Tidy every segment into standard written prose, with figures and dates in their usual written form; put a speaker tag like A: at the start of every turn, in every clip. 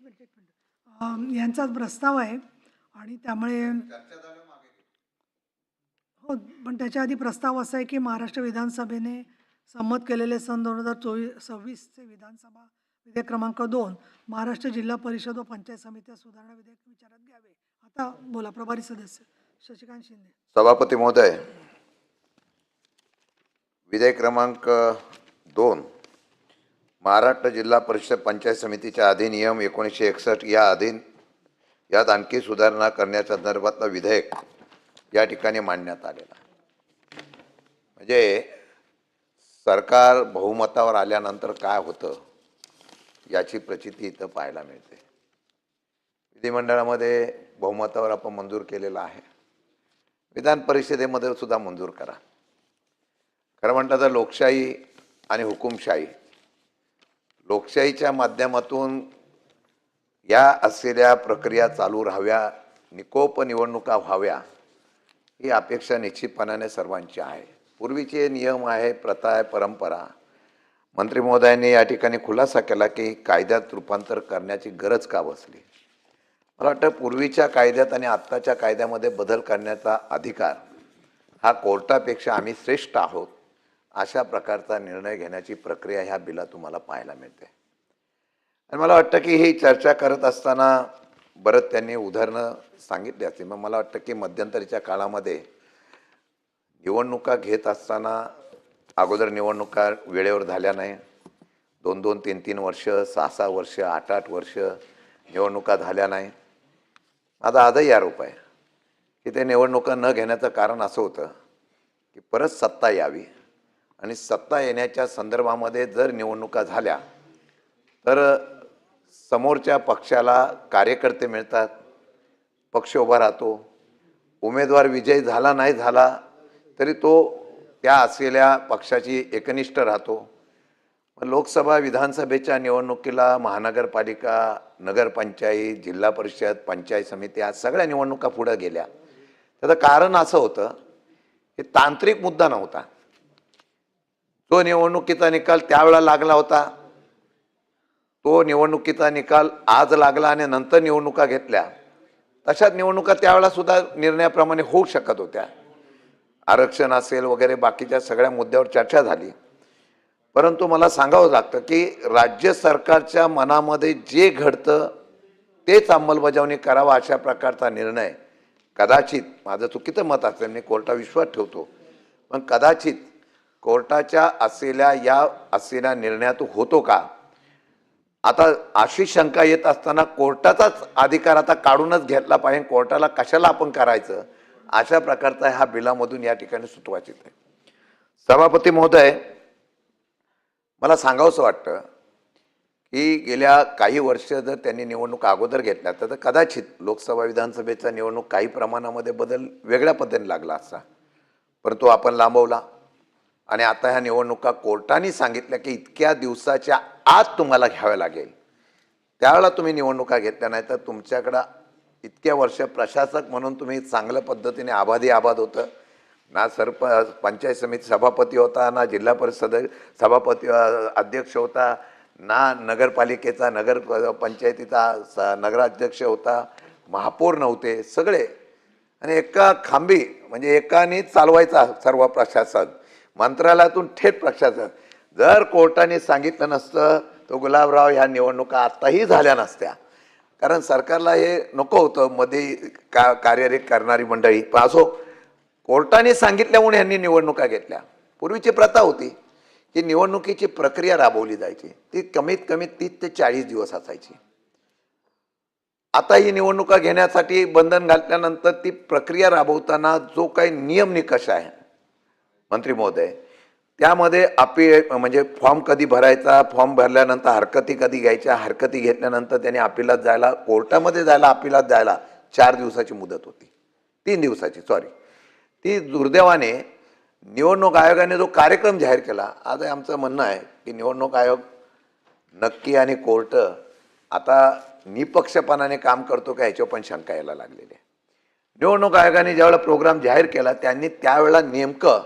A: यांचाच प्रस्ताव आहे आणि त्यामुळे हो, पण त्याच्या आधी प्रस्ताव असा आहे की महाराष्ट्र विधानसभेने संमत केलेले सन 2026चे विधानसभा विधेयक क्रमांक 2 महाराष्ट्र जिल्हा परिषद व पंचायत समित्या सुधारणा विधेयक विचारात घ्यावे. आता बोला प्रभारी सदस्य शशिकांत शिंदे.
B: सभापती महोदय, विधेयक क्रमांक 2 महाराष्ट्र जिल्हा परिषद पंचायत समितीच्या अधिनियम 1961 यात आणखी सुधारणा करण्याच्या संदर्भातलं विधेयक या ठिकाणी मांडण्यात आलेलं आहे. म्हणजे सरकार बहुमतावर आल्यानंतर काय होतं याची प्रचिती इथं पाहायला मिळते. विधिमंडळामध्ये बहुमतावर आपण मंजूर केलेला आहे, विधान परिषदेमध्ये सुद्धा मंजूर करा. खरं म्हटलं तर लोकशाही आणि हुकुमशाही, लोकशाहीच्या माध्यमातून या असलेल्या प्रक्रिया चालू राहाव्या, निकोप निवडणुका व्हाव्या ही अपेक्षा निश्चितपणाने सर्वांची आहे. पूर्वीचे नियम आहे, प्रथा आहे, परंपरा. मंत्री महोदयांनी या ठिकाणी खुलासा केला की कायद्यात रूपांतर करण्याची गरज का बसली. मला वाटतं पूर्वीच्या कायद्यात आणि आत्ताच्या कायद्यामध्ये बदल करण्याचा अधिकार हा कोर्टापेक्षा आम्ही श्रेष्ठ आहोत अशा प्रकारचा निर्णय घेण्याची प्रक्रिया ह्या बिलात तुम्हाला पाहायला मिळते. आणि मला वाटतं की ही चर्चा करत असताना बरंच त्यांनी उदाहरणं सांगितली असतील. मग मला वाटतं की मध्यंतरीच्या काळामध्ये निवडणुका घेत असताना अगोदर निवडणुका वेळेवर झाल्या नाही, 2-2, 3-3 वर्ष, 6-6 वर्ष, 8-8 वर्ष निवडणुका झाल्या नाही. माझा आजही आरोप आहे की ते निवडणुका न घेण्याचं कारण असं होतं की परत सत्ता यावी आणि सत्ता येण्याच्या संदर्भामध्ये जर निवडणुका झाल्या तर समोरच्या पक्षाला कार्यकर्ते मिळतात, पक्ष उभा राहतो, उमेदवार विजयी झाला नाही झाला तरी तो त्या असलेल्या पक्षाची एकनिष्ठ राहतो. लोकसभा विधानसभेच्या निवडणुकीला महानगरपालिका, नगरपंचायत, जिल्हा परिषद, पंचायत समिती या सगळ्या निवडणुका पुढे गेल्या. त्याचं कारण असं होतं की तांत्रिक मुद्दा नव्हता. तो निवडणुकीचा निकाल त्यावेळेला लागला होता, तो निवडणुकीचा निकाल आज लागला आणि नंतर निवडणुका घेतल्या. तशाच निवडणुका त्यावेळेला सुद्धा निर्णयाप्रमाणे होऊ शकत होत्या. आरक्षण असेल वगैरे बाकीच्या सगळ्या मुद्द्यावर चर्चा झाली. परंतु मला सांगावं लागतं की राज्य सरकारच्या मनामध्ये जे घडतं तेच अंमलबजावणी करावा अशा प्रकारचा निर्णय कदाचित, माझं चुकीचं मत असेल, मी कोर्टावर विश्वास ठेवतो, पण कदाचित कोर्टाच्या असलेल्या निर्णयात होतो का. आता अशी शंका येत असताना कोर्टाचाच अधिकार आता काढूनच घेतला पाहिजे, कोर्टाला कशाला आपण करायचं अशा प्रकारचा हा बिलामधून या ठिकाणी सुतवाचित आहे. सभापती महोदय, मला सांगावंसं वाटतं की गेल्या काही वर्ष जर त्यांनी निवडणुका अगोदर घेतल्या तर कदाचित लोकसभा विधानसभेचा निवडणूक काही प्रमाणामध्ये बदल वेगळ्या पद्धतीने लागला असता, परंतु आपण लांबवला. आणि आता ह्या निवडणुका कोर्टाने सांगितल्या की इतक्या दिवसाच्या आत तुम्हाला घ्याव्या लागेल. त्यावेळेला तुम्ही निवडणुका घेतल्या नाही तर तुमच्याकडं इतक्या वर्ष प्रशासक म्हणून तुम्ही चांगल्या पद्धतीने आबाद होतं ना. पंचायत समिती सभापती होता, ना जिल्हा परिषद सभापती अध्यक्ष होता, ना नगरपालिकेचा पंचायतीचा नगराध्यक्ष होता, महापौर नव्हते सगळे. आणि एका खांबी म्हणजे एकाने चालवायचा सर्व प्रशासन, मंत्रालयातून थेट प्रशासन. जर कोर्टाने सांगितलं नसतं तर गुलाबराव ह्या निवडणुका आत्ताही झाल्या नसत्या. कारण सरकारला हे नको होतं मध्ये कार्यरत करणारी मंडळी. पण असो, कोर्टाने सांगितल्यामुळे यांनी निवडणुका घेतल्या. पूर्वीची प्रथा होती की निवडणुकीची प्रक्रिया राबवली जायची, ती कमीत कमी 30 ते 40 दिवस असायची. आता ही निवडणुका घेण्यासाठी बंधन घातल्यानंतर ती प्रक्रिया राबवताना जो काही नियम निकष आहे मंत्री महोदय, त्यामध्ये म्हणजे फॉर्म कधी भरायचा, फॉर्म भरल्यानंतर हरकती कधी घ्यायच्या, हरकती घेतल्यानंतर त्याने अपिलात जायला, कोर्टामध्ये जायला, अपिलात जायला 4 दिवसाची मुदत होती, 3 दिवसाची ती दुर्दैवाने निवडणूक आयोगाने जो कार्यक्रम जाहीर केला. आज आमचं म्हणणं आहे की निवडणूक आयोग नक्की आणि कोर्ट आता निपक्षपणाने काम करतो का ह्याच्यावर पण शंका यायला लागलेली आहे. निवडणूक आयोगाने ज्यावेळेला प्रोग्राम जाहीर केला त्यांनी त्यावेळेला नेमकं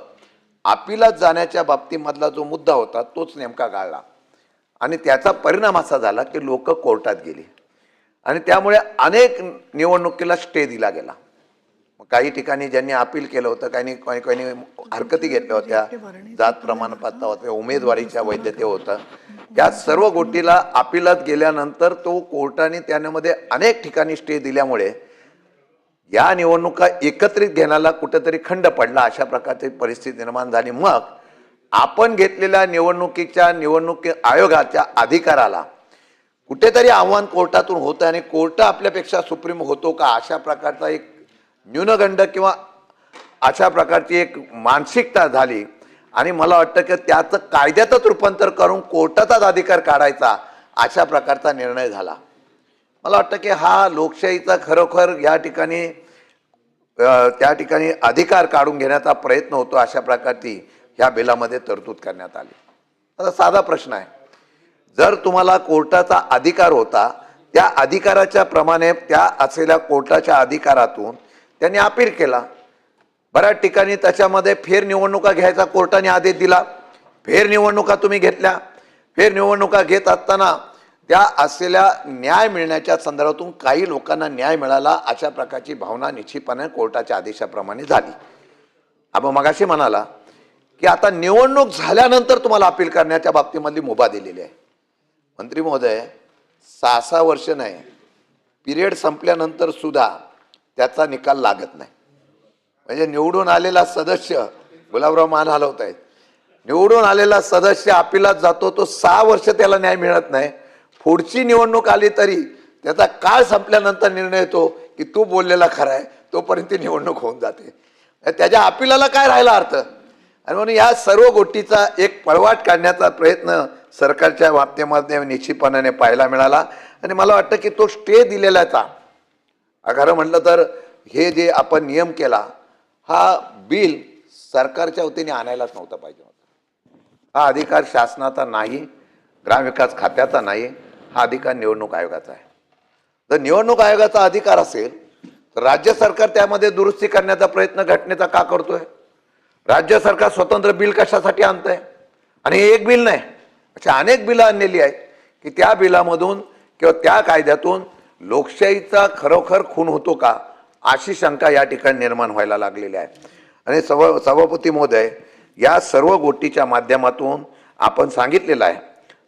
B: अपिलात जाण्याच्या बाबतीमधला जो मुद्दा होता तोच नेमका गाळला आणि त्याचा परिणाम असा झाला की लोक कोर्टात गेली. आणि त्यामुळे अनेक निवडणुकीला स्टे दिला गेला. काही ठिकाणी ज्यांनी अपील केलं होतं, काही हरकती घेतल्या होत्या, जात प्रमाणपत्र होते, उमेदवारीच्या वैधते होतं, या सर्व गोष्टीला अपीलात गेल्यानंतर तो कोर्टाने त्यामध्ये अनेक ठिकाणी स्टे दिल्यामुळे या निवडणुका एकत्रित घेण्याला कुठेतरी खंड पडला. अशा प्रकारची परिस्थिती निर्माण झाली. मग आपण घेतलेल्या निवडणूक आयोगाच्या अधिकाराला कुठेतरी आव्हान कोर्टातून होतं आणि कोर्ट आपल्यापेक्षा सुप्रीम होतो का, अशा प्रकारचा एक न्यूनगंड किंवा अशा प्रकारची एक मानसिकता झाली. आणि मला वाटतं की त्याचं कायद्यातच रूपांतर करून कोर्टाचाच अधिकार काढायचा, अशा प्रकारचा निर्णय झाला. मला वाटतं की हा लोकशाहीचा खरोखर या ठिकाणी त्या ठिकाणी अधिकार काढून घेण्याचा प्रयत्न होतो. अशा प्रकारची ह्या बिलामध्ये तरतूद करण्यात आली. आता साधा प्रश्न आहे, जर तुम्हाला कोर्टाचा अधिकार होता, त्या अधिकाराच्या प्रमाणे त्या असलेल्या कोर्टाच्या अधिकारातून त्यांनी अपील केला. बऱ्याच ठिकाणी त्याच्यामध्ये फेरनिवडणुका घ्यायचा कोर्टाने आदेश दिला. फेरनिवडणुका तुम्ही घेतल्या. फेरनिवडणुका घेत असताना त्या असलेल्या न्याय मिळण्याच्या संदर्भातून काही लोकांना न्याय मिळाला, अशा प्रकारची भावना निश्चितपणे कोर्टाच्या आदेशाप्रमाणे झाली. आपण मगाशी म्हणाला की आता निवडणूक झाल्यानंतर तुम्हाला अपील करण्याच्या बाबतीमधली मुभा दिलेली आहे. मंत्री महोदय, 6 वर्ष नाही, पिरियड संपल्यानंतर सुद्धा त्याचा निकाल लागत नाही. म्हणजे निवडून आलेला सदस्य, गुलाबराव मान हलवत आहेत, निवडून आलेला सदस्य अपीलात जातो, तो 6 वर्ष त्याला न्याय मिळत नाही. पुढची निवडणूक आली तरी त्याचा काळ संपल्यानंतर निर्णय येतो की तू बोललेला खरा आहे, तोपर्यंत ती निवडणूक होऊन जाते. त्याच्या अपिलाला काय राहिला अर्थ. आणि म्हणून या सर्व गोष्टीचा एक पळवाट काढण्याचा प्रयत्न सरकारच्या बाबतीमध्ये निश्चितपणाने पाहायला मिळाला. आणि मला वाटतं की तो स्टे दिलेल्याचा, खरं म्हटलं तर हे जे आपण नियम केला, हा बिल सरकारच्या वतीने आणायलाच नव्हता पाहिजे होता. हा अधिकार शासनाचा नाही, ग्रामविकास खात्याचा नाही, हा अधिकार निवडणूक आयोगाचा आहे. जर निवडणूक आयोगाचा अधिकार असेल तर राज्य सरकार त्यामध्ये दुरुस्ती करण्याचा प्रयत्न घटनेचा का करतोय. राज्य सरकार स्वतंत्र बिल कशासाठी आणतंय. आणि हे एक बिल नाही, अशा अनेक बिलं आणलेली आहेत की त्या बिलामधून किंवा त्या कायद्यातून लोकशाहीचा खरोखर खून होतो का, अशी शंका या ठिकाणी निर्माण व्हायला लागलेली आहे. आणि सभापती महोदय, या सर्व गोष्टीच्या माध्यमातून आपण सांगितलेलं आहे,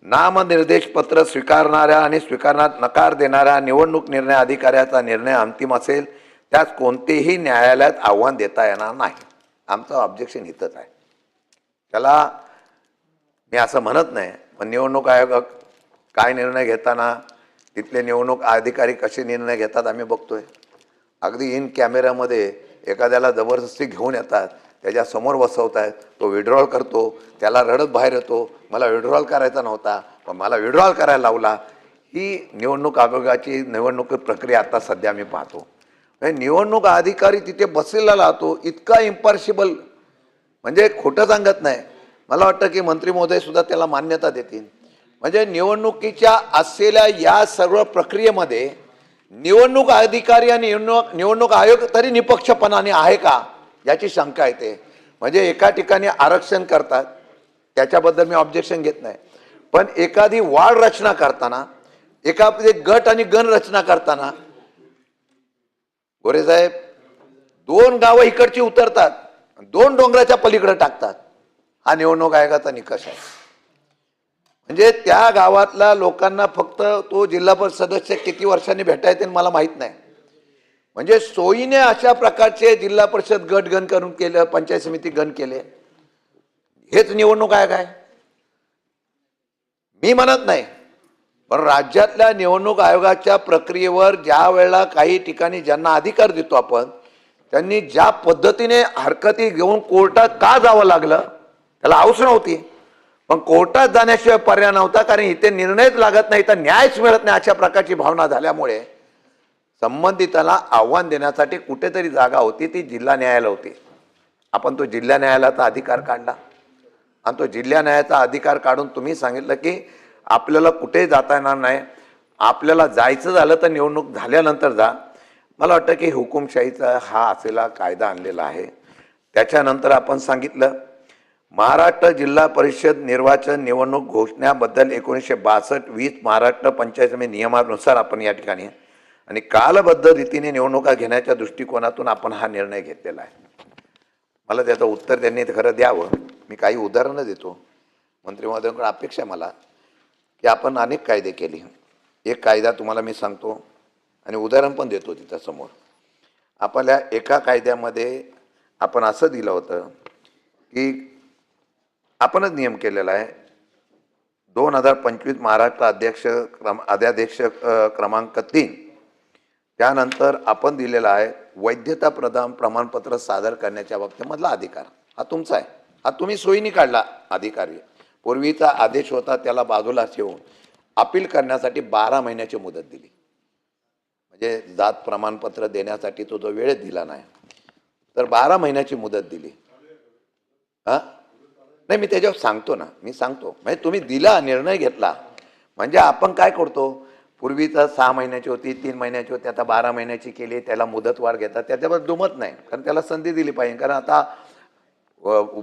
B: नामनिर्देश पत्र स्वीकारणाऱ्या आणि स्वीकारण्यात नकार देणाऱ्या निवडणूक निर्णय अधिकाऱ्याचा निर्णय अंतिम असेल, त्यास कोणतेही न्यायालयात आव्हान देता येणार नाही. आमचं ऑब्जेक्शन इथंच आहे. त्याला मी असं म्हणत नाही, पण निवडणूक आयोग काय निर्णय घेताना तिथले निवडणूक अधिकारी कसे निर्णय घेतात आम्ही बघतोय. अगदी इन कॅमेऱ्यामध्ये एखाद्याला जबरदस्ती घेऊन येतात, त्याच्या समोर बसवतात, तो विड्रॉल करतो, त्याला रडत बाहेर येतो, मला विड्रॉल करायचा नव्हता पण मला विड्रॉल करायला लावला. ही निवडणूक आयोगाची निवडणूक प्रक्रिया आता सध्या मी पाहतो. निवडणूक अधिकारी तिथे बसलेला राहतो, इतका इम्पार्शिबल, म्हणजे खोटं सांगत नाही. मला वाटतं की मंत्री महोदय सुद्धा त्याला मान्यता देतील. म्हणजे निवडणुकीच्या असलेल्या या सर्व प्रक्रियेमध्ये निवडणूक अधिकारी आणि निवडणूक आयोग तरी निपक्षपणाने आहे का, याची शंका येते. म्हणजे एका ठिकाणी आरक्षण करतात, त्याच्याबद्दल मी ऑब्जेक्शन घेत नाही, पण एखादी वार्ड रचना करताना, एखादी गट आणि गण रचना करताना गोरे साहेब 2 गावं इकडची उतरतात, 2 डोंगराच्या पलीकडे टाकतात. हा निवडणूक आयोगाचा निकष आहे. म्हणजे त्या गावातल्या लोकांना फक्त तो जिल्हा परिषद सदस्य किती वर्षांनी भेटायचे मला माहित नाही. म्हणजे सोयीने अशा प्रकारचे जिल्हा परिषद गट गण करून केलं, पंचायत समिती गण केले, हेच निवडणूक आयोग आहे मी म्हणत नाही. पण राज्यातल्या निवडणूक आयोगाच्या प्रक्रियेवर ज्या वेळेला काही ठिकाणी ज्यांना अधिकार देतो आपण, त्यांनी ज्या पद्धतीने हरकती घेऊन कोर्टात का जावं लागलं, त्याला हौस नव्हती. पण कोर्टात जाण्याशिवाय पर्याय नव्हता, कारण इथे निर्णयच लागत नाही तर न्यायच मिळत नाही, अशा प्रकारची भावना झाल्यामुळे संबंधिताला आव्हान देण्यासाठी कुठेतरी जागा होती, ती जिल्हा न्यायालय होती. आपण तो जिल्हा न्यायालयाचा अधिकार काढला आणि तो जिल्हा न्यायालयाचा अधिकार काढून तुम्ही सांगितलं की आपल्याला कुठेही जाता येणार नाही, आपल्याला जायचं झालं तर निवडणूक झाल्यानंतर जा. मला वाटतं की हुकुमशाहीचा हा असलेला कायदा आणलेला आहे. त्याच्यानंतर आपण सांगितलं महाराष्ट्र जिल्हा परिषद निर्वाचन निवडणूक घोषणाबद्दल 1962 20 महाराष्ट्र पंचायत समिती नियमानुसार आपण या ठिकाणी आणि कालबद्ध रीतीने निवडणुका घेण्याच्या दृष्टिकोनातून आपण हा निर्णय घेतलेला आहे. मला त्याचं उत्तर त्यांनी खरं द्यावं. मी काही उदाहरणं देतो. मंत्री महोदयांकडून अपेक्षा आहे मला की आपण अनेक कायदे केले. एक कायदा तुम्हाला मी सांगतो आणि उदाहरण पण देतो तिथं समोर. आपल्या एका कायद्यामध्ये आपण असं दिलं होतं की आपणच नियम केलेला आहे 2025 महाराष्ट्र अध्यादेश क्रमांक 3. त्यानंतर आपण दिलेला आहे वैधता प्रमाणपत्र सादर करण्याच्या बाबतीमधला अधिकार हा तुमचा आहे. हा तुम्ही सोयीने काढला अधिकारी. पूर्वीचा आदेश होता त्याला बाजूला ठेवून अपील करण्यासाठी 12 महिन्याची मुदत दिली. म्हणजे जात प्रमाणपत्र देण्यासाठी तो वेळच दिला नाही तर 12 महिन्याची मुदत दिली. हां नाही मी त्याच्यावर सांगतो ना, मी सांगतो म्हणजे तुम्ही दिला निर्णय घेतला. म्हणजे आपण काय करतो पूर्वीचा 6 महिन्याची होती 3 महिन्याची होती आता 12 महिन्याची केली. त्याला मुदतवाढ घेतात त्याच्यावर दुमत नाही कारण त्याला संधी दिली पाहिजे. कारण आता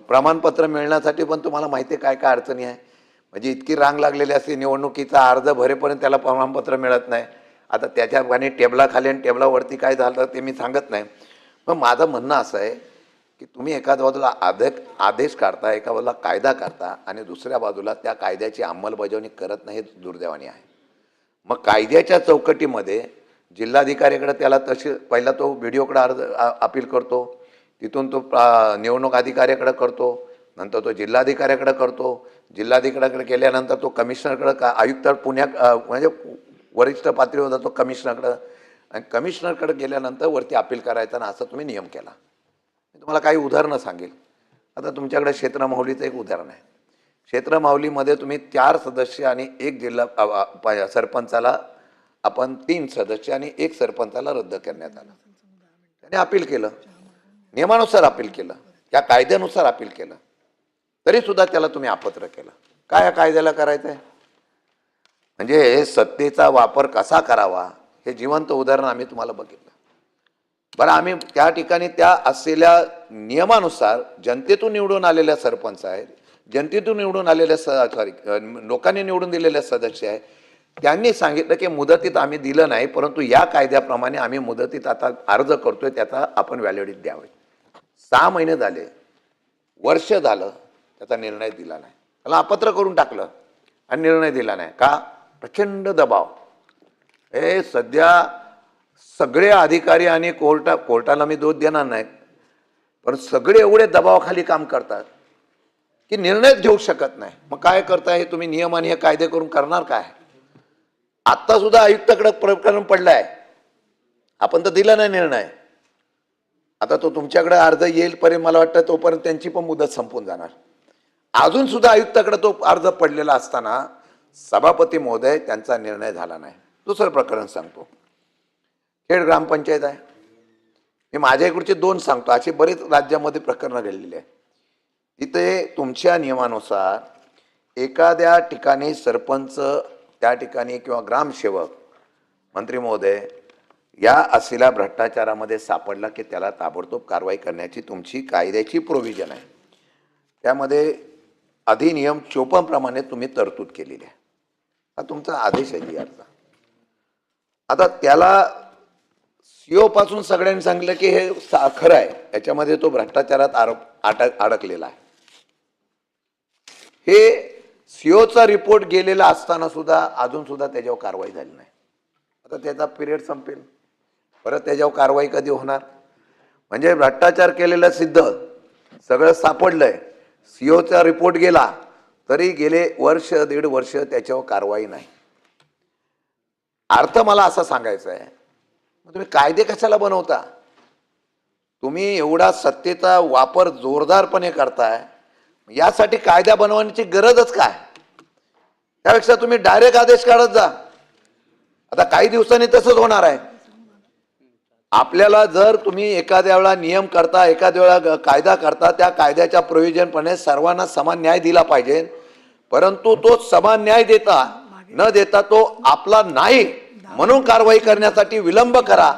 B: प्रमाणपत्र मिळण्यासाठी पण तुम्हाला माहिती आहे काय काय अडचणी आहे. म्हणजे इतकी रांग लागलेली असते निवडणुकीचा अर्ज भरेपर्यंत त्याला प्रमाणपत्र मिळत नाही. आता त्याच्या ठिकाणी टेबलाखाली आणि टेबलावरती काय झालं ते मी सांगत नाही. पण माझं म्हणणं असं आहे की तुम्ही एका बाजूला आदेश काढता एका बाजूला कायदा करता आणि दुसऱ्या बाजूला त्या कायद्याची अंमलबजावणी करत नाही. हे दुर्दैवाने आहे. मग कायद्याच्या चौकटीमध्ये जिल्हाधिकाऱ्याकडे त्याला तसे पहिला तो व्हिडिओकडे अर्ज अपील करतो तिथून तो निवडणूक अधिकाऱ्याकडे करतो नंतर तो जिल्हाधिकाऱ्याकडे करतो. जिल्हाधिकाऱ्याकडे केल्यानंतर तो कमिशनरकडे आयुक्त म्हणजे वरिष्ठ पातळीवर जातो कमिशनरकडे आणि कमिशनरकडे गेल्यानंतर वरती अपील करायचा ना असं तुम्ही नियम केला. मी तुम्हाला काही उदाहरणं सांगेल. आता तुमच्याकडे क्षेत्रमाहुलीचं एक उदाहरण आहे. क्षेत्रमाहुलीमध्ये तुम्ही 4 सदस्य आणि 1 जिल्हा सरपंचाला आपण 3 सदस्य आणि 1 सरपंचाला रद्द करण्यात आलं. त्याने अपील केलं नियमानुसार अपील केलं या कायद्यानुसार अपील केलं तरी सुद्धा त्याला तुम्ही अपात्र केलं. काय या कायद्याला करायचं आहे. म्हणजे सत्तेचा वापर कसा करावा हे जिवंत उदाहरण आम्ही तुम्हाला बघितलं. बरं आम्ही त्या ठिकाणी त्या असलेल्या नियमानुसार जनतेतून निवडून आलेल्या सरपंच आहेत जनतेतून निवडून आलेल्या लोकांनी निवडून दिलेल्या सदस्य आहे त्यांनी सांगितलं की मुदतीत आम्ही दिलं नाही परंतु या कायद्याप्रमाणे आम्ही मुदतीत आता अर्ज करतोय त्याचा आपण व्हॅलिडिटी द्यावे. 6 महिने झाले वर्ष झालं त्याचा निर्णय दिला नाही. त्याला अपात्र करून टाकलं आणि निर्णय दिला नाही. का प्रचंड दबाव. हे सध्या सगळे अधिकारी आणि कोर्टाला मी दोष देणार नाही पण सगळे एवढे दबावाखाली काम करतात की निर्णयच घेऊ शकत नाही. मग काय करताय हे तुम्ही नियम आणि हे कायदे करून करणार काय. आत्ता सुद्धा आयुक्ताकडे प्रकरण पडलाय आपण तर दिला नाही निर्णय. आता तो तुमच्याकडे अर्ज येईल पर्यंत मला वाटतं तोपर्यंत त्यांची पण मुदत संपून जाणार. अजून सुद्धा आयुक्ताकडे तो अर्ज पडलेला असताना सभापती महोदय त्यांचा निर्णय झाला नाही. दुसरं प्रकरण सांगतो. खेड ग्रामपंचायत आहे. मी माझ्या इकडचे 2 सांगतो. अशी बरेच राज्यामध्ये प्रकरणं घडलेली आहे. तिथे तुमच्या नियमानुसार एखाद्या ठिकाणी सरपंच त्या ठिकाणी किंवा ग्रामसेवक मंत्री महोदय या असलेल्या भ्रष्टाचारामध्ये सापडला की त्याला ताबडतोब कारवाई करण्याची तुमची कायद्याची प्रोव्हिजन आहे. त्यामध्ये अधिनियम 54 प्रमाणे तुम्ही तरतूद केलेली आहे. हा तुमचा आदेश आहे याचा. आता त्याला सीओ पासून सगळ्यांनी सांगितलं की हे खरं आहे याच्यामध्ये तो भ्रष्टाचारात अडकलेला आहे. हे सीओचा रिपोर्ट गेलेला असताना सुद्धा अजून सुद्धा त्याच्यावर कारवाई झाली नाही. आता त्याचा पिरियड संपेल परत त्याच्यावर कारवाई कधी होणार. म्हणजे भ्रष्टाचार केलेलं सिद्ध सगळं सापडलंय. सीओचा रिपोर्ट गेला तरी गेले वर्ष 1.5 वर्ष त्याच्यावर कारवाई नाही. अर्थ मला असा सांगायचा आहे मग तुम्ही कायदे कशाला बनवता. तुम्ही एवढा सत्तेचा वापर जोरदारपणे करताय यासाठी कायदा बनवण्याची गरजच काय. त्यापेक्षा तुम्ही डायरेक्ट आदेश काढत जा. आता काही दिवसांनी तसंच होणार आहे. आपल्याला जर तुम्ही एखाद्या वेळा नियम करता एखाद्या वेळा कायदा करता त्या कायद्याच्या प्रोव्हिजनप्रमाणे सर्वांना समान न्याय दिला पाहिजे. परंतु तो समान न्याय न देता तो आपला नाही म्हणून कारवाई करण्यासाठी विलंब करा.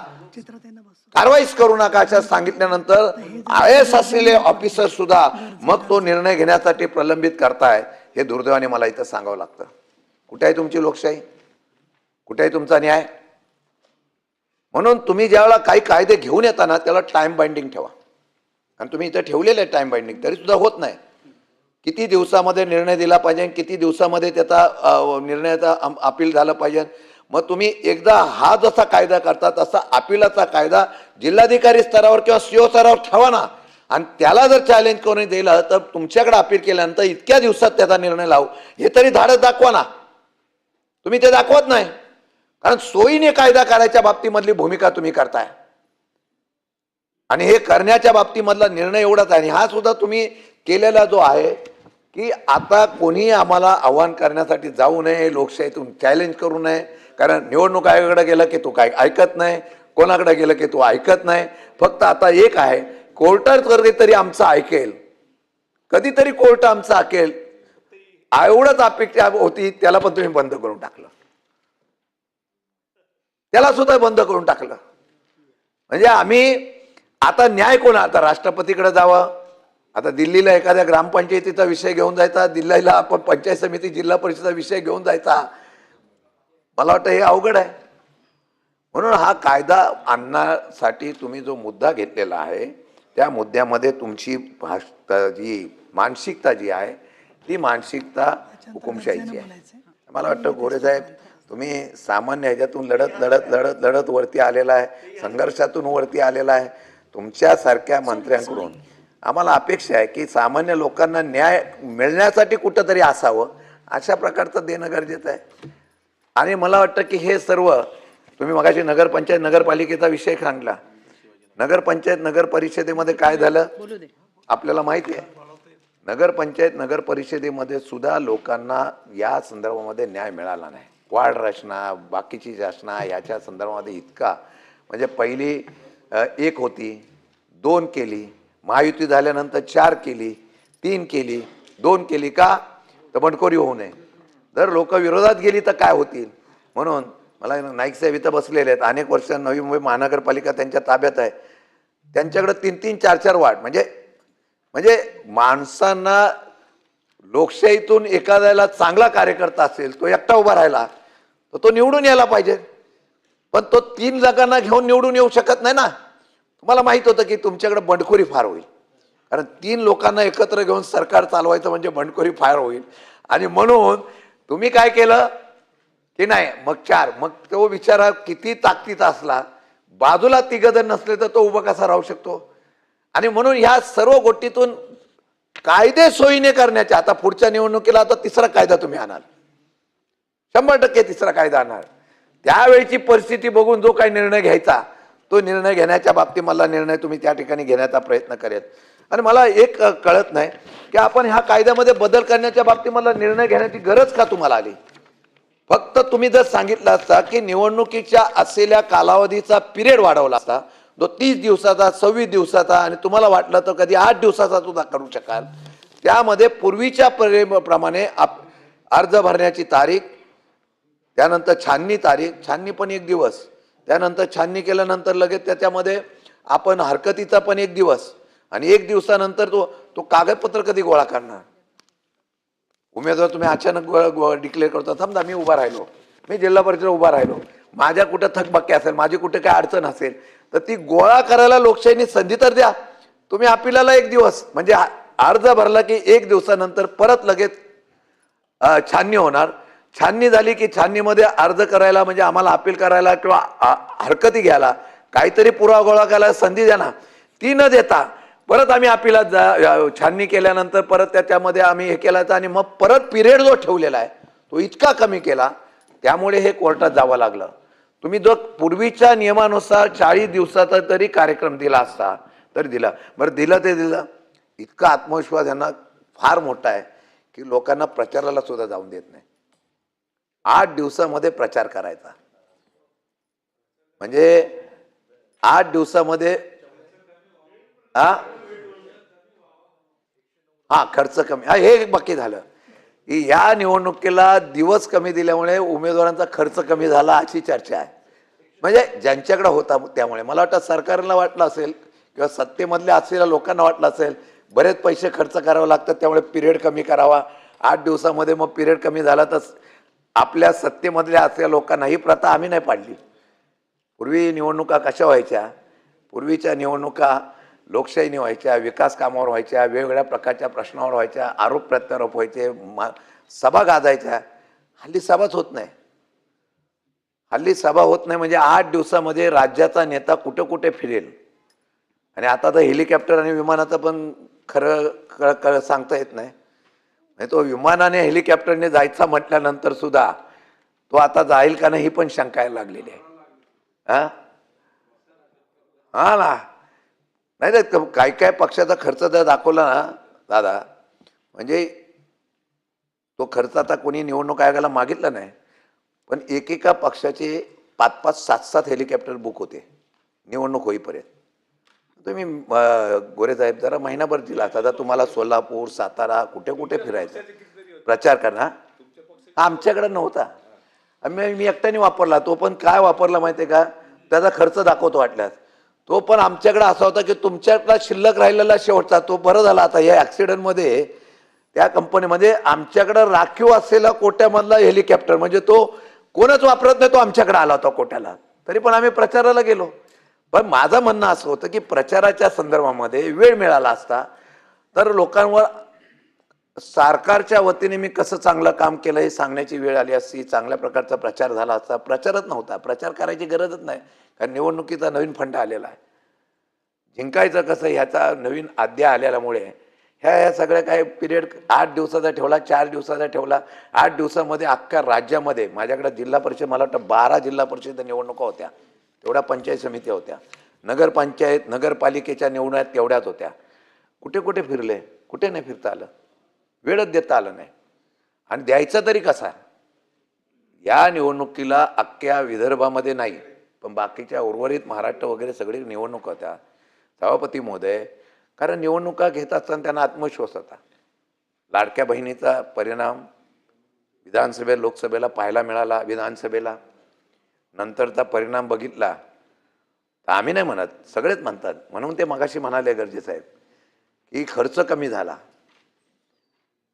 B: कारवाईच करू नका अशा सांगितल्यानंतर IAS असलेले ऑफिसर सुद्धा मग तो निर्णय घेण्यासाठी प्रलंबित करताय. हे दुर्दैवाने मला इथं सांगावं लागतं. कुठे आहे तुमची लोकशाही. कुठे आहे तुमचा न्याय. म्हणून तुम्ही ज्यावेळेला काही कायदे घेऊन येताना त्याला टाइम बाइंडिंग ठेवा. आणि तुम्ही इथं ठेवलेलं आहे टाइम बाइंडिंग, तरी सुद्धा होत नाही. किती दिवसामध्ये निर्णय दिला पाहिजे, किती दिवसामध्ये त्याचा निर्णयाचा अपील झालं पाहिजे. मग तुम्ही एकदा हा जसा कायदा करता तसा अपिलाचा कायदा जिल्हाधिकारी स्तरावर किंवा सीओ स्तरावर ठेवा ना. आणि त्याला जर चॅलेंज करून दिलं तर तुमच्याकडे अपील केल्यानंतर इतक्या दिवसात त्याचा निर्णय लावू, हे तरी धाडस दाखवा ना. तुम्ही ते दाखवत नाही. कारण सोयीने कायदा करायच्या बाबतीमधली भूमिका तुम्ही करताय आणि हे करण्याच्या बाबतीमधला निर्णय एवढाच आहे. आणि हा सुद्धा तुम्ही केलेला जो आहे की आता कोणी आम्हाला आव्हान करण्यासाठी जाऊ नये, लोकशाहीतून चॅलेंज करू नये. कारण निवडणूक आयोगाकडे गेलं की तो काय ऐकत नाही, कोणाकडे गेलं की तो ऐकत नाही. फक्त आता एक आहे, कोर्टात कधीतरी आमचं ऐकेल, कधीतरी कोर्ट आमचं ऐकेल, एवढंच अपेक्षा होती. त्याला पण तुम्ही बंद करून टाकलं, त्याला सुद्धा बंद करून टाकलं. म्हणजे आम्ही आता न्याय कोण, आता राष्ट्रपतीकडे जावं, आता दिल्लीला एखाद्या ग्रामपंचायतीचा विषय घेऊन जायचा, दिल्लीला आपण पंचायत समिती जिल्हा परिषदेचा विषय घेऊन जायचा. मला वाटतं हे अवघड आहे. म्हणून हा कायदा आणण्यासाठी तुम्ही जो मुद्दा घेतलेला आहे त्या मुद्द्यामध्ये तुमची जी मानसिकता जी आहे ती मानसिकता हुकुमशाहीची आहे. मला वाटतं गोरे साहेब तुम्ही सामान्य ह्याच्यातून लढत वरती आलेला आहे, संघर्षातून वरती आलेला आहे. तुमच्यासारख्या मंत्र्यांकडून आम्हाला अपेक्षा आहे की सामान्य लोकांना न्याय मिळण्यासाठी कुठंतरी असावं, अशा प्रकारचं देणं गरजेचं आहे. आणि मला वाटतं की हे सर्व तुम्ही मगाशी नगरपंचायत नगरपालिकेचा विषय सांगला. नगरपंचायत नगर परिषदेमध्ये काय झालं आपल्याला माहिती आहे. नगरपंचायत नगर परिषदेमध्ये सुद्धा लोकांना या संदर्भामध्ये न्याय मिळाला नाही. वार्ड रचना, बाकीची रचना याच्या संदर्भामध्ये इतका, म्हणजे पहिली 1 होती, 2 केली, महायुती झाल्यानंतर 4 केली, 3 केली, 2 केली. का तर बंडखोरी होऊ नये. जर लोक विरोधात गेली तर काय होतील. म्हणून मला नाईक साहेब इथं बसलेले आहेत, अनेक वर्ष नवी मुंबई महानगरपालिका त्यांच्या ताब्यात आहे. त्यांच्याकडे 3-3, 4-4 वार्ड, म्हणजे माणसांना लोकशाहीतून एखाद्याला चांगला कार्यकर्ता असेल, तो एकटा उभा राहिला तर तो निवडून यायला पाहिजे. पण तो 3 जागांना घेऊन निवडून येऊ शकत नाही ना. तुम्हाला माहित होतं की तुमच्याकडे बंडखोरी फार होईल. कारण 3 लोकांना एकत्र घेऊन सरकार चालवायचं म्हणजे बंडखोरी फार होईल. आणि म्हणून तुम्ही काय केलं की नाही, मग 4, मग तो बिचारा किती ताकदीचा असला, बाजूला 3 जण नसले तर तो उभा कसा राहू शकतो. आणि म्हणून ह्या सर्व गोष्टीतून कायदे सोयीने करण्याच्या, आता पुढच्या निवडणुकीला आता 3रा कायदा तुम्ही आणाल, 100% 3रा कायदा आणणार. त्यावेळीची परिस्थिती बघून जो काही निर्णय घ्यायचा तो निर्णय घेण्याच्या बाबतीत मला निर्णय तुम्ही त्या ठिकाणी घेण्याचा प्रयत्न करेल. आणि मला एक कळत नाही की आपण ह्या कायद्यामध्ये बदल करण्याच्या बाबतीत मला निर्णय घेण्याची गरज का तुम्हाला आली. फक्त तुम्ही जर सांगितलं असता की निवडणुकीच्या असलेल्या कालावधीचा पिरियड वाढवला असता, जो 30 दिवसाचा, 26 दिवसाचा, आणि तुम्हाला वाटलं तर कधी 8 दिवसाचा सुद्धा करू शकाल. त्यामध्ये पूर्वीच्या प्रमाणे अर्ज भरण्याची तारीख, त्यानंतर छाननी तारीख, छाननी पण 1 दिवस, त्यानंतर छाननी केल्यानंतर लगेच त्याच्यामध्ये आपण हरकतीचा पण 1 दिवस, आणि 1 दिवसानंतर तो कागदपत्र कधी गोळा करणार. उमेदवार तुम्ही अचानक डिक्लेअर करता. समजा मी उभा राहिलो, मी जिल्हा परिषद उभा राहिलो, माझ्या कुठं थकबाकी असेल, माझी कुठे काय अडचण असेल, तर ती गोळा करायला लोकशाहीने संधी तर द्या. तुम्ही अपिलाला 1 दिवस, म्हणजे अर्ज भरला की 1 दिवसानंतर परत लगेच छाननी होणार. छाननी झाली की छाननीमध्ये अर्ज करायला, म्हणजे आम्हाला अपील करायला किंवा हरकती घ्यायला काहीतरी पुरावा गोळा करायला संधी द्या ना. ती न देता परत आम्ही अपिलात छाननी केल्यानंतर परत त्याच्यामध्ये आम्ही हे केलायचं, आणि मग परत पिरियड जो ठेवलेला आहे तो इतका कमी केला, त्यामुळे हे कोर्टात जावं लागलं. तुम्ही जो पूर्वीच्या नियमानुसार 40 दिवसाचा तरी कार्यक्रम दिला असता तर दिला. बरं, दिलं ते दिलं. इतका आत्मविश्वास यांना फार मोठा आहे की लोकांना प्रचाराला सुद्धा जाऊन देत नाही. 8 दिवसामध्ये प्रचार करायचा, म्हणजे 8 दिवसामध्ये खर्च कमी. हे बाकी झालं की या निवडणुकीला दिवस कमी दिल्यामुळे उमेदवारांचा खर्च कमी झाला अशी चर्चा आहे. म्हणजे ज्यांच्याकडे होता त्यामुळे मला वाटतं सरकारला वाटलं असेल किंवा सत्तेमधल्या असलेल्या लोकांना वाटलं असेल बरेच पैसे खर्च करावे लागतात, त्यामुळे पिरियड कमी करावा. 8 दिवसामध्ये मग पिरियड कमी झाला तर आपल्या सत्तेमधल्या असलेल्या लोकांना ही प्रथा आम्ही नाही पाडली. पूर्वी निवडणुका कशा व्हायच्या? पूर्वीच्या निवडणुका लोकशाहीने व्हायच्या, विकास कामावर व्हायच्या, वेगवेगळ्या प्रकारच्या प्रश्नावर व्हायच्या, आरोप प्रत्यारोप व्हायचे, सभा गाजायच्या. हल्ली सभाच होत नाही. हल्ली सभा होत नाही म्हणजे 8 दिवसामध्ये राज्याचा नेता कुठे कुठे फिरेल. आणि आता तर हेलिकॉप्टर आणि विमानाचं पण खरं सांगता येत नाही. म्हणजे तो विमानाने हेलिकॉप्टरने जायचा म्हटल्यानंतर सुद्धा तो आता जाईल का नाही ही पण शंका यायला लागलेली आहे. हा हा ना, नाही नाही, काय काय पक्षाचा खर्च जर दाखवला ना दादा, म्हणजे तो खर्च आता कोणी निवडणूक आयोगाला मागितला नाही, पण एकेका पक्षाचे 5-5, 7-7 हेलिकॉप्टर बुक होते निवडणूक होईपर्यंत. तुम्ही गोरे साहेब जरा महिनाभर दिला आता तुम्हाला सोलापूर, सातारा कुठे कुठे फिरायचं प्रचार करणार. आमच्याकडे नव्हता. मी एकट्याने वापरला. तो पण काय वापरला माहिती आहे का? त्याचा खर्च दाखवतो वाटल्यास. तो पण आमच्याकडे असा होता की तुमच्याकडला शिल्लक राहिलेला शेवटचा. तो बरं झाला आता या ॲक्सिडेंटमध्ये त्या कंपनीमध्ये आमच्याकडे राखीव असलेला कोट्यामधला हेलिकॉप्टर, म्हणजे तो कोणच वापरत नाही, तो आमच्याकडे आला होता कोट्याला. तरी पण आम्ही प्रचाराला गेलो. पण माझं म्हणणं असं होतं की प्रचाराच्या संदर्भामध्ये वेळ मिळाला असता तर लोकांवर सरकारच्या वतीने मी कसं चांगलं काम केलं हे सांगण्याची वेळ आली असती, चांगल्या प्रकारचा प्रचार झाला असता. प्रचारच नव्हता. प्रचार करायची गरजच नाही, कारण निवडणुकीचा नवीन फंड आलेला आहे. जिंकायचं कसं ह्याचा नवीन अध्याय आलेल्यामुळे ह्या सगळ्या काही पिरियड 8 दिवसाचा ठेवला, 4 दिवसाचा ठेवला. 8 दिवसामध्ये अख्ख्या राज्यामध्ये माझ्याकडे जिल्हा परिषद, मला वाटतं 12 जिल्हा परिषद निवडणुका होत्या, तेवढ्या पंचायत समित्या होत्या, नगरपंचायत नगरपालिकेच्या निवडणुका तेवढ्याच होत्या. कुठे कुठे फिरले? कुठे नाही फिरता आलं, वेळच देता आलं नाही. आणि द्यायचा तरी कसा? या निवडणुकीला अख्ख्या विदर्भामध्ये नाही, पण बाकीच्या उर्वरित महाराष्ट्र वगैरे सगळी निवडणूक होत्या. सभापती महोदय, कारण निवडणुका घेत असताना त्यांना आत्मविश्वास होता. लाडक्या बहिणीचा परिणाम विधानसभेत लोकसभेला पाहायला मिळाला. विधानसभेला नंतरचा परिणाम बघितला तर आम्ही नाही म्हणत, सगळेच म्हणतात. म्हणून ते मगाशी म्हणाले गरजेचं आहे की खर्च कमी झाला.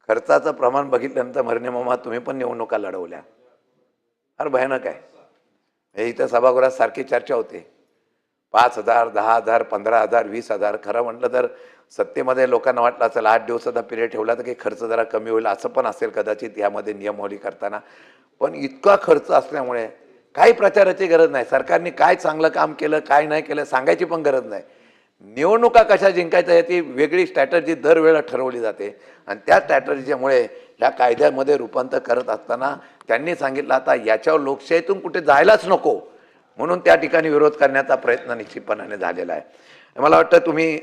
B: खर्चाचं प्रमाण बघितल्यानंतर मरणे मामा तुम्ही पण निवडणुका लढवल्या, फार भयानक आहे. इथं सभागृहात सारखी चर्चा होते, 5,000, 10,000, 15,000, 20,000. खरं म्हटलं तर सत्तेमध्ये लोकांना वाटलं असेल 8 दिवसाचा पिरियड ठेवला तर काही खर्च जरा कमी होईल, असं पण असेल कदाचित यामध्ये नियमावली करताना. पण इतका खर्च असल्यामुळे काही प्रचाराची गरज नाही. सरकारने काय चांगलं काम केलं काय नाही केलं सांगायची पण गरज नाही. निवडणुका कशा जिंकायच्या याची वेगळी स्ट्रॅटर्जी दरवेळेला ठरवली जाते. आणि त्या स्ट्रॅटर्जीमुळे ह्या कायद्यामध्ये रूपांतर करत असताना त्यांनी सांगितलं आता याच्यावर लोकशाहीतून कुठे जायलाच नको, म्हणून त्या ठिकाणी विरोध करण्याचा प्रयत्न निश्चितपणाने झालेला आहे. मला वाटतं तुम्ही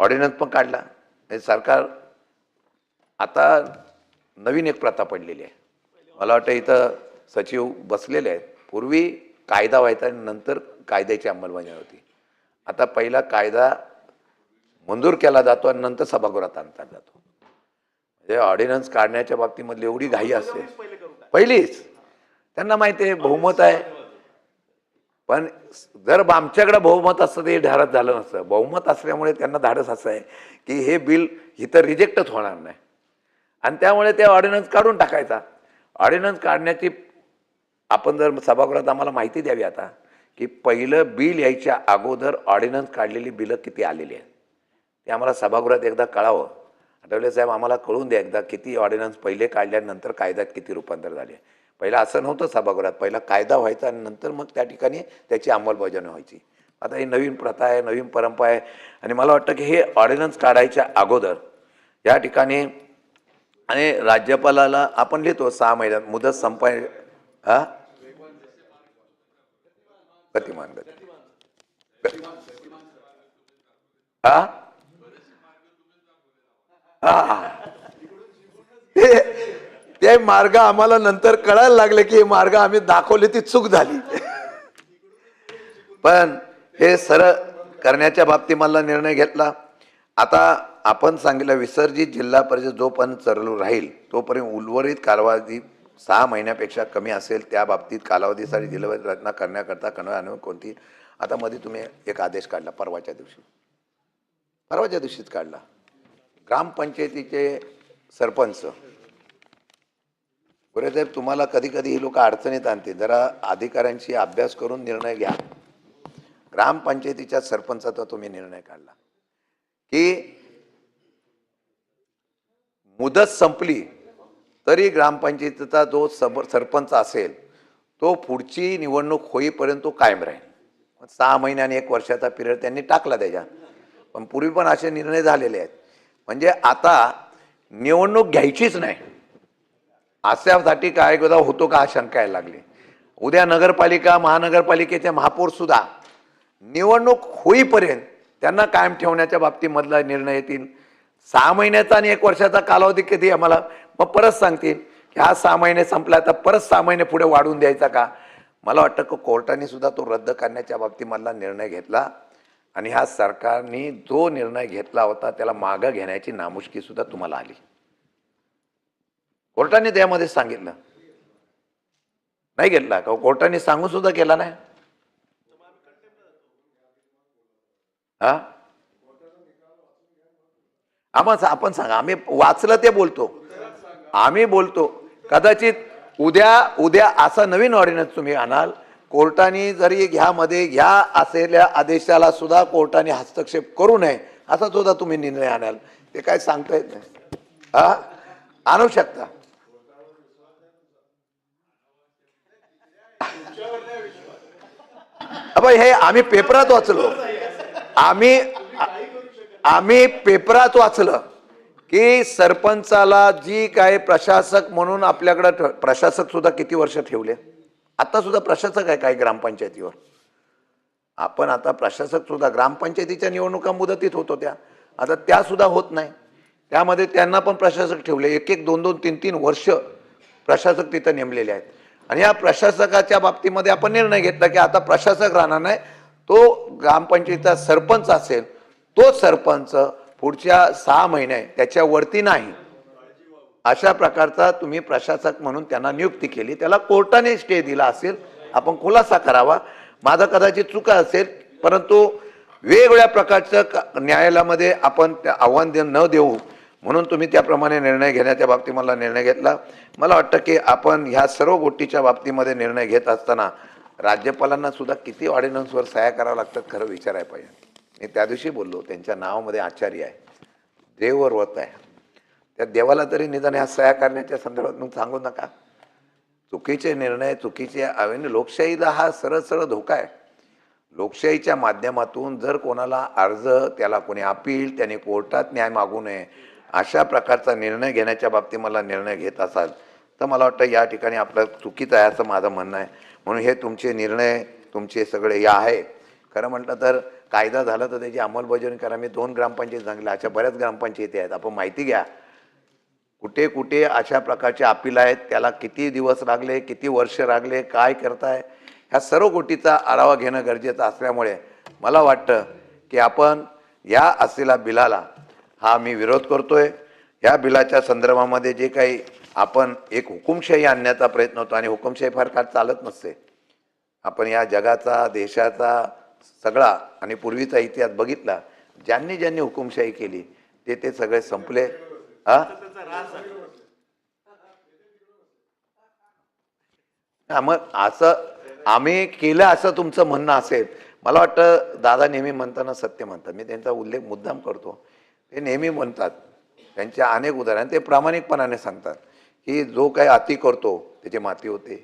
B: ऑर्डिनन्स पण काढला. सरकार आता नवीन एक प्रथा पडलेली आहे. मला वाटतं इथं सचिव बसलेले आहेत. पूर्वी कायदा व्हायचा आणि नंतर कायद्याची अंमलबजावणी होती. आता पहिला कायदा मंजूर केला जातो आणि नंतर सभागृहात आणला जातो. म्हणजे ऑर्डिनन्स काढण्याच्या बाबतीमधली एवढी घाई असते पहिलीच. त्यांना माहिती आहे बहुमत आहे, पण जर आमच्याकडे बहुमत असतं ते धाडस झालं नसतं. बहुमत असल्यामुळे त्यांना धाडस असं आहे की हे बिल इथं रिजेक्टच होणार नाही आणि त्यामुळे ते ऑर्डिनन्स काढून टाकायचा. ऑर्डिनन्स काढण्याची आपण जर सभागृहात आम्हाला माहिती द्यावी आता की पहिलं बिल यायच्या अगोदर ऑर्डिनन्स काढलेली बिलं किती आलेली आहेत ते आम्हाला सभागृहात एकदा कळावं. आठवले साहेब आम्हाला कळून द्या एकदा किती ऑर्डिनन्स पहिले काढल्यानंतर कायद्यात किती रूपांतर झाले. पहिला असं नव्हतं सभागृहात, पहिला कायदा व्हायचा आणि नंतर मग त्या ठिकाणी त्याची अंमलबजावणी व्हायची. आता ही नवीन प्रथा आहे, नवीन परंपरा आहे. आणि मला वाटतं की हे ऑर्डिनन्स काढायच्या अगोदर या ठिकाणी आणि राज्यपालाला आपण लिहितो 6 महिन्यात मुदत संपाय गतिमान ते मार्ग आम्हाला नंतर कळायला लागले की हे मार्ग आम्ही दाखवले ती चूक झाली. पण हे सरळ करण्याच्या बाबतीत मला निर्णय घेतला. आता आपण सांगितलं विसर्जित जिल्हा परिषद जोपर्यंत चालू राहील तोपर्यंत उर्वरित कालावधी 6 महिन्यापेक्षा कमी असेल त्या बाबतीत कालावधीसाठी जिल्हा रचना करण्याकरता कन्वे कोणती. आता मध्ये तुम्ही एक आदेश काढला परवाच्या दिवशीच काढला. ग्रामपंचायतीचे सरपंच साहेब, तुम्हाला कधी कधी ही लोक अडचणीत आणते, जरा अधिकाऱ्यांशी अभ्यास करून निर्णय घ्या. ग्रामपंचायतीच्या सरपंचाचा तुम्ही निर्णय काढला की मुदत संपली तरी ग्रामपंचायतीचा जो सरपंच असेल तो पुढची निवडणूक होईपर्यंत तो कायम राहील. 6 महिने आणि 1 वर्षाचा पिरियड त्यांनी टाकला त्याच्यात. पण पूर्वी पण असे निर्णय झालेले आहेत. म्हणजे आता निवडणूक घ्यायचीच नाही अशासाठी काय होतो का हा शंका यायला लागली. उद्या नगरपालिका महानगरपालिकेचे महापौर सुद्धा निवडणूक होईपर्यंत त्यांना कायम ठेवण्याच्या बाबतीमधला निर्णय येतील. 6 महिन्याचा आणि 1 वर्षाचा कालावधी किती आम्हाला मग परत सांगतील की हा 6 महिने संपला तर परत 6 महिने पुढे वाढवून द्यायचा का. मला वाटतं की कोर्टाने सुद्धा तो रद्द करण्याच्या बाबतीमधला निर्णय घेतला आणि ह्या सरकारने जो निर्णय घेतला होता त्याला मागं घेण्याची नामुष्की सुद्धा तुम्हाला आली. कोर्टाने त्यामध्ये सांगितलं नाही घेतला का कोर्टाने सांगून सुद्धा केला नाही. हा आपण सांगा, आम्ही वाचलं ते बोलतो, आम्ही बोलतो. कदाचित उद्या असा नवीन ऑर्डिनन्स तुम्ही आणाल, कोर्टाने जरी घ्या असलेल्या आदेशाला सुद्धा कोर्टाने हस्तक्षेप करू नये असा सुद्धा तुम्ही निर्णय आणाल. ते काय सांगता येत नाही. हा आणू शकता. हे आम्ही पेपरात वाचलो, आम्ही पेपरात वाचलं की सरपंचाला जी काय प्रशासक म्हणून आपल्याकडे प्रशासक सुद्धा किती वर्ष ठेवले. आता सुद्धा प्रशासक आहे काही ग्रामपंचायतीवर. आपण आता प्रशासक सुद्धा ग्रामपंचायतीच्या निवडणुका मुदतीत होत होत्या, आता त्या सुद्धा होत नाही. त्यामध्ये त्यांना पण प्रशासक ठेवले. 1-1, 2-2, 3-3 वर्ष प्रशासक तिथं नेमलेले आहेत. आणि या प्रशासकाच्या बाबतीमध्ये आपण निर्णय घेतला की आता प्रशासक राहणार नाही, तो ग्रामपंचायतीचा सरपंच असेल, तो सरपंच पुढच्या 6 महिने त्याच्यावरती नाही अशा प्रकारचा तुम्ही प्रशासक म्हणून त्यांना नियुक्ती केली. त्याला कोर्टाने स्टे दिला असेल, आपण खुलासा करावा. माझं कदाचित चुका असेल, परंतु वेगवेगळ्या प्रकारचं न्यायालयामध्ये आपण आव्हान न देऊ म्हणून तुम्ही त्याप्रमाणे निर्णय घेण्याच्या बाबतीत मला निर्णय घेतला. मला वाटतं की आपण ह्या सर्व गोष्टीच्या बाबतीमध्ये निर्णय घेत असताना राज्यपालांना सुद्धा किती ऑर्डिनन्सवर सह्या कराव्या लागतात खरं विचारायला पाहिजे. मी त्या दिवशी बोललो, त्यांच्या नावामध्ये आचार्य आहे, देववर व्रत आहे, त्या देवाला तरी निदान ह्या सह्या करण्याच्या संदर्भात सांगू नका. चुकीचे निर्णय, चुकीचे लोकशाहीला हा सरळ सरळ धोका आहे. लोकशाहीच्या माध्यमातून जर कोणाला अर्ज, त्याला कोणी अपील, त्याने कोर्टात न्याय मागू नये अशा प्रकारचा निर्णय घेण्याच्या बाबतीत मला निर्णय घेत असाल तर मला वाटतं या ठिकाणी आपलं चुकीचं आहे असं माझं म्हणणं आहे. म्हणून हे तुमचे निर्णय, तुमचे सगळे या आहे. खरं म्हटलं तर कायदा झाला तर त्याची अंमलबजावणी करा. मी 2 ग्रामपंचायत सांगितल्या, अशा बऱ्याच ग्रामपंचायती आहेत. आपण माहिती घ्या कुठे कुठे अशा प्रकारचे अपील आहेत, त्याला किती दिवस लागले, किती वर्ष लागले, काय करताय, ह्या सर्व गोष्टीचा आढावा घेणं गरजेचं असल्यामुळे मला वाटतं की आपण या असलेल्या बिलाला हा मी विरोध करतोय. या बिलाच्या संदर्भामध्ये जे काही आपण एक हुकुमशाही आणण्याचा प्रयत्न होतो, आणि हुकुमशाही फार काळ चालत नसते. आपण या जगाचा, देशाचा सगळा आणि पूर्वीचा इतिहास बघितला, ज्यांनी ज्यांनी हुकुमशाही केली ते सगळे संपले. मग असं आम्ही केलं असं तुमचं म्हणणं असेल, मला वाटतं दादा नेहमी म्हणताना सत्य म्हणतात. मी त्यांचा उल्लेख मुद्दाम करतो. ते नेहमी म्हणतात, त्यांच्या अनेक उदाहरण ते प्रामाणिकपणाने सांगतात की जो काही अति करतो त्याची माती होते.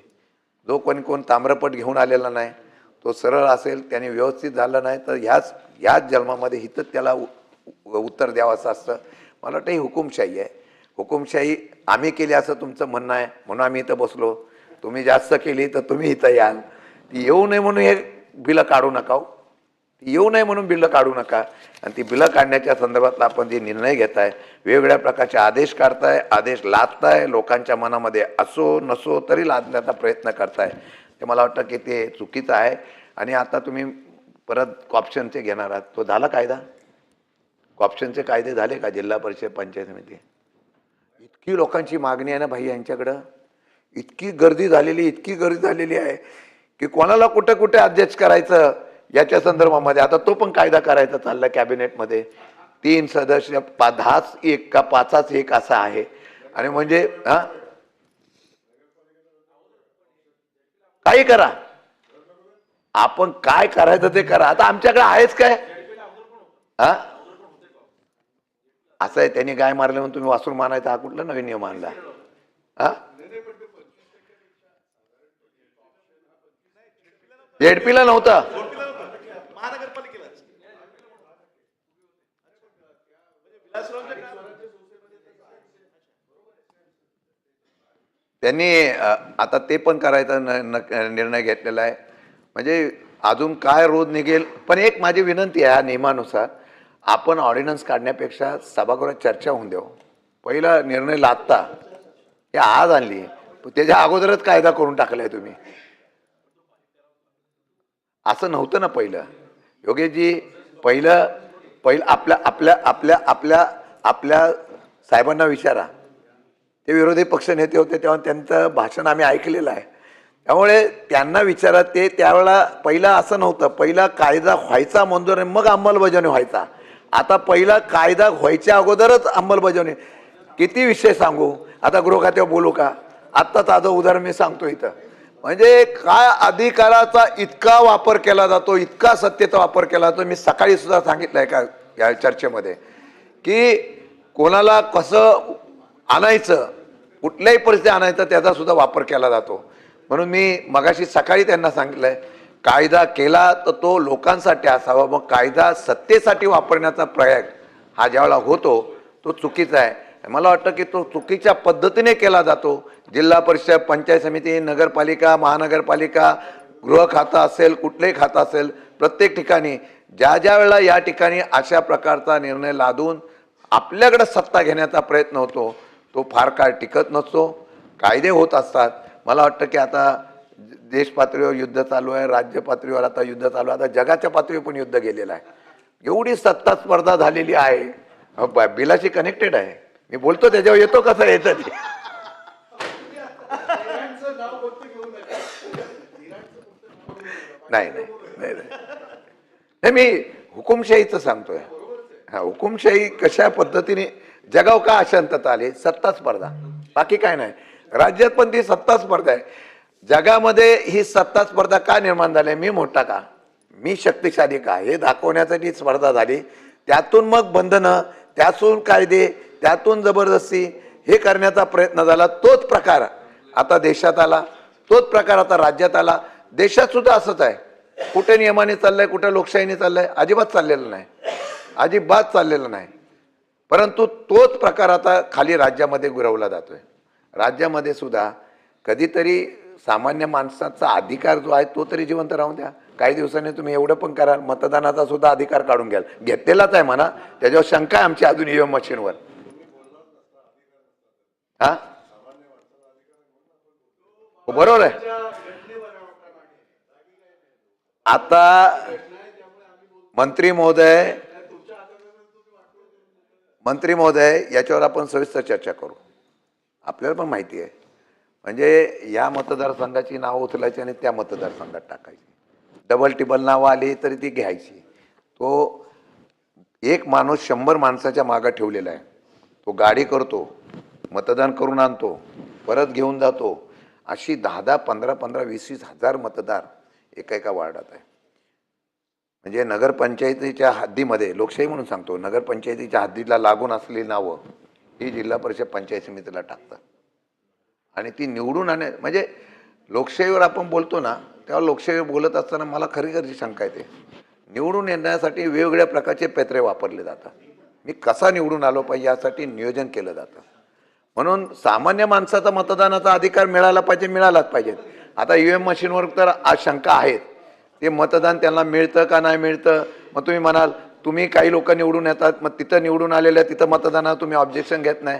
B: जो कोण ताम्रपट घेऊन आलेला नाही तो सरळ असेल, त्याने व्यवस्थित झालं नाही तर ह्याच जन्मामध्ये हितच त्याला उत्तर द्यावं असं असतं. मला वाटतं ही हुकुमशाही आहे. हुकुमशाही आम्ही केली असं तुमचं म्हणणं आहे म्हणून आम्ही इथं बसलो. तुम्ही जास्त केली तर तुम्ही इथं याल. ती येऊ नये म्हणून हे बिलं काढू नका. ती येऊ नये म्हणून बिलं काढू नका. आणि ती बिलं काढण्याच्या संदर्भातला आपण जे निर्णय घेताय, वेगवेगळ्या प्रकारचे आदेश काढताय, आदेश लादताय, लोकांच्या मनामध्ये असो नसो तरी लादण्याचा प्रयत्न करताय, ते मला वाटतं की ते चुकीचं आहे. आणि आता तुम्ही परत कॉप्शनचे घेणार आहात. तो झाला कायदा? कॉप्शनचे कायदे झाले का जिल्हा परिषद पंचायत समिती? इतकी लोकांची मागणी आहे ना भाई यांच्याकडं, इतकी गर्दी झालेली आहे की कोणाला कुठे कुठे अध्यक्ष करायचं याच्या संदर्भामध्ये आता तो पण कायदा करायचा चालला कॅबिनेटमध्ये. 3 सदस्य 10च 1 का 5च 1 असा आहे. आणि म्हणजे काही करा, आपण काय करायचं ते करा. आता आमच्याकडे आहेच काय? हा, असं आहे, त्यांनी गाय मारले म्हणून तुम्ही वासरू मानायचा, हा कुठला नवीन नियम आणला? हा, जेडपीला नव्हता. त्यांनी आता ते पण करायचा निर्णय घेतलेला आहे. म्हणजे अजून काय रोज निघेल. पण एक माझी विनंती आहे, नियमानुसार आपण ऑर्डिनन्स काढण्यापेक्षा सभागृहात चर्चा होऊन देऊ. पहिला निर्णय लादता हे आज आणली, त्याच्या अगोदरच कायदा करून टाकलाय तुम्ही. असं नव्हतं ना पहिलं. योगेशजी, पहिलं पहिलं आपल्या आपल्या आपल्या आपल्या आपल्या साहेबांना विचारा, ते विरोधी पक्ष नेते होते तेव्हा त्यांचं भाषण आम्ही ऐकलेलं आहे. त्यामुळे त्यांना विचारा, ते त्यावेळेला पहिला असं नव्हतं. पहिला कायदा व्हायचा मंजूर आहे, मग अंमलबजावणी व्हायचा. आता पहिला कायदा व्हायच्या अगोदरच अंमलबजावणी. किती विषय सांगू, आता गृह खात्यावर बोलू का? आत्ताच आज उदाहरण मी सांगतो इथं. म्हणजे काय अधिकाराचा इतका वापर केला जातो, इतका सत्तेचा वापर केला जातो. मी सकाळी सुद्धा सांगितलंय का या चर्चेमध्ये, की कोणाला कसं आणायचं, कुठल्याही परिस्थिती आणायचं, त्याचा सुद्धा वापर केला जातो. म्हणून मी मगाशी सकाळी त्यांना सांगितलंय, कायदा केला तर तो लोकांसाठी असावा. मग कायदा सत्तेसाठी वापरण्याचा प्रयोग हा ज्यावेळेला होतो तो चुकीचा आहे. मला वाटतं की तो चुकीच्या पद्धतीने केला जातो. जिल्हा परिषद, पंचायत समिती, नगरपालिका, महानगरपालिका, गृह खातं असेल, कुठलंही खातं असेल, प्रत्येक ठिकाणी ज्या ज्या वेळेला या ठिकाणी अशा प्रकारचा निर्णय लादून आपल्याकडे सत्ता घेण्याचा प्रयत्न होतो, तो फार काळ टिकत नसतो. कायदे होत असतात. मला वाटतं की आता देश पातळीवर युद्ध चालू आहे, राज्य पातळीवर आता युद्ध चालू आहे, आता जगाच्या पातळीवर पण युद्ध गेलेलं आहे. एवढी सत्ता स्पर्धा झालेली आहे, बिलाशी कनेक्टेड आहे. मी बोलतो त्याच्यावर येतो, कसं येतं ते. नाही नाही नाही नाही, मी हुकुमशाहीचं सांगतोय. हा, हुकुमशाही कशा पद्धतीने जगाव का अशांतता आली? सत्ता स्पर्धा, बाकी काय नाही. राज्यात पण ती सत्ता स्पर्धा आहे. जगामध्ये ही सत्ता स्पर्धा का निर्माण झाली? मी मोठा का, मी शक्तिशाली का, हे दाखवण्यासाठी स्पर्धा झाली. त्यातून मग बंधनं, त्यातून कायदे, त्यातून जबरदस्ती हे करण्याचा प्रयत्न झाला. तोच प्रकार आता देशात आला, तोच प्रकार आता राज्यात आला. देशात सुद्धा असंच आहे. कुठे नियमाने चाललंय, कुठे लोकशाहीने चाललंय, अजिबात चाललेलं नाही, अजिबात चाललेलं नाही. परंतु तोच प्रकार आता खाली राज्यामध्ये गुरवला जातोय. राज्यामध्ये सुद्धा कधीतरी सामान्य माणसाचा अधिकार जो आहे तो तरी जिवंत राहून द्या. काही दिवसांनी तुम्ही एवढं पण करा, मतदानाचा सुद्धा अधिकार काढून घ्याल. घेतलेलाच आहे म्हणा, त्याच्यावर शंका आहे आमची अजून ईव्हीएम मशीनवर. हा, बरोबर आहे. आता मंत्री महोदय याच्यावर आपण सविस्तर चर्चा करू. आपल्याला पण माहिती आहे, म्हणजे या मतदारसंघाची नावं उचलायची आणि त्या मतदारसंघात टाकायची. डबल टिबल नावं आली तरी ती घ्यायची. तो एक माणूस 100 माणसाच्या मागं ठेवलेला आहे. तो गाडी करतो, मतदान करून आणतो, परत घेऊन जातो. अशी 10-10, 15-15, 20-20 हजार मतदार एका वार्डात आहे. म्हणजे नगरपंचायतीच्या हद्दीमध्ये, लोकशाही म्हणून सांगतो, नगरपंचायतीच्या हद्दीला लागून असलेली नावं ही जिल्हा परिषद पंचायत समितीला टाकतात. आणि ती निवडून म्हणजे लोकशाहीवर आपण बोलतो ना, तेव्हा लोकशाहीवर बोलत असताना मला खरी शंका येते. निवडून येण्यासाठी वेगवेगळ्या प्रकारचे पेत्रे वापरले जातात. मी कसा निवडून आलो पाहिजे यासाठी नियोजन केलं जातं. म्हणून सामान्य माणसाचा मतदानाचा अधिकार मिळाला पाहिजे, मिळालाच पाहिजे. आता ईव्हीएम मशीनवर तर आज शंका आहेत, ते मतदान त्यांना मिळतं का नाही मिळतं. मग तुम्ही म्हणाल, तुम्ही काही लोक निवडून येतात, मग तिथं निवडून आलेल्या तिथं मतदानात तुम्ही ऑब्जेक्शन घेत नाही.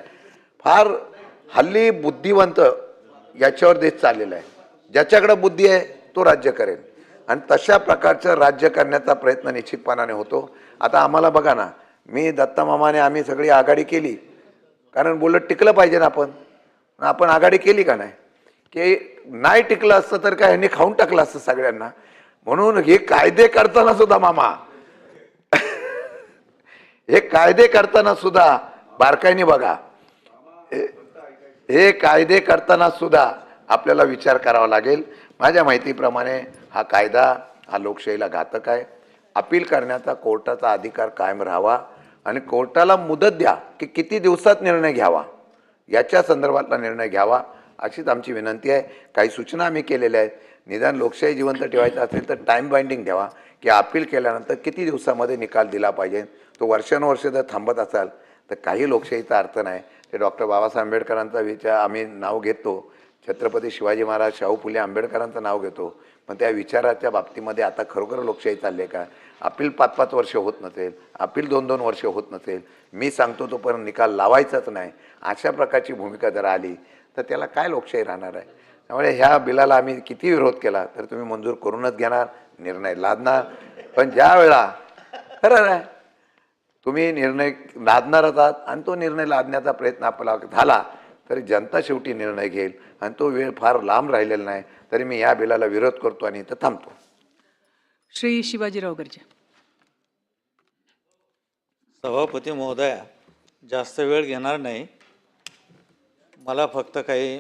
B: फार हल्ली बुद्धिवंत याच्यावर देश चाललेला आहे. ज्याच्याकडे बुद्धी आहे तो राज्य करेल, आणि तशा प्रकारचं राज्य करण्याचा प्रयत्न निश्चितपणाने होतो. आता आम्हाला बघा ना, मी दत्ता मामाने आम्ही सगळी आघाडी केली, कारण बोलत टिकलं पाहिजे ना. आपण आघाडी केली का नाही? की नाही टिकलं असतं तर काय ह्यांनी खाऊन टाकलं असतं सगळ्यांना. म्हणून हे कायदे करताना सुद्धा मामा हे कायदे करताना सुद्धा बारकाईने बघा, हे कायदे करताना सुद्धा आपल्याला विचार करावा लागेल. माझ्या माहितीप्रमाणे हा कायदा हा लोकशाहीला घातक आहे. अपील करण्याचा कोर्टाचा अधिकार कायम राहावा आणि कोर्टाला मुदत द्या की किती दिवसात निर्णय घ्यावा, याच्या संदर्भातला निर्णय घ्यावा अशीच आमची विनंती आहे. काही सूचना आम्ही केलेल्या आहेत. निदान लोकशाही जिवंत ठेवायचं असेल तर टाईम बाइंडिंग द्यावा की अपील केल्यानंतर किती दिवसामध्ये निकाल दिला पाहिजे. तो वर्षानुवर्ष जर थांबत असाल तर काही लोकशाहीचा अर्थ नाही. ते डॉक्टर बाबासाहेब आंबेडकरांचा विचार आम्ही नाव घेतो, छत्रपती शिवाजी महाराज, शाहू फुले आंबेडकरांचं नाव घेतो, पण त्या विचाराच्या बाबतीमध्ये आता खरोखर लोकशाही चालली आहे का? अपील 5-5 वर्ष होत नसेल, अपील 2-2 वर्ष होत नसेल, मी सांगतो तोपर्यंत निकाल लावायचाच नाही, अशा प्रकारची भूमिका जर आली तर त्याला काय लोकशाही राहणार आहे? त्यामुळे ह्या बिलाला आम्ही किती विरोध केला तर तुम्ही मंजूर करूनच घेणार, निर्णय लादणार. पण ज्या वेळा खरं आहे तुम्ही निर्णय लादणारच आहात आणि तो निर्णय लादण्याचा प्रयत्न आपला झाला तरी जनता शेवटी निर्णय घेईल आणि तो वेळ फार लांब राहिलेला नाही. तरी मी या बिलाला विरोध करतो आणि इथं थांबतो.
C: श्री शिवाजीराव गर्जे.
D: सभापती महोदया, जास्त वेळ घेणार नाही. मला फक्त काही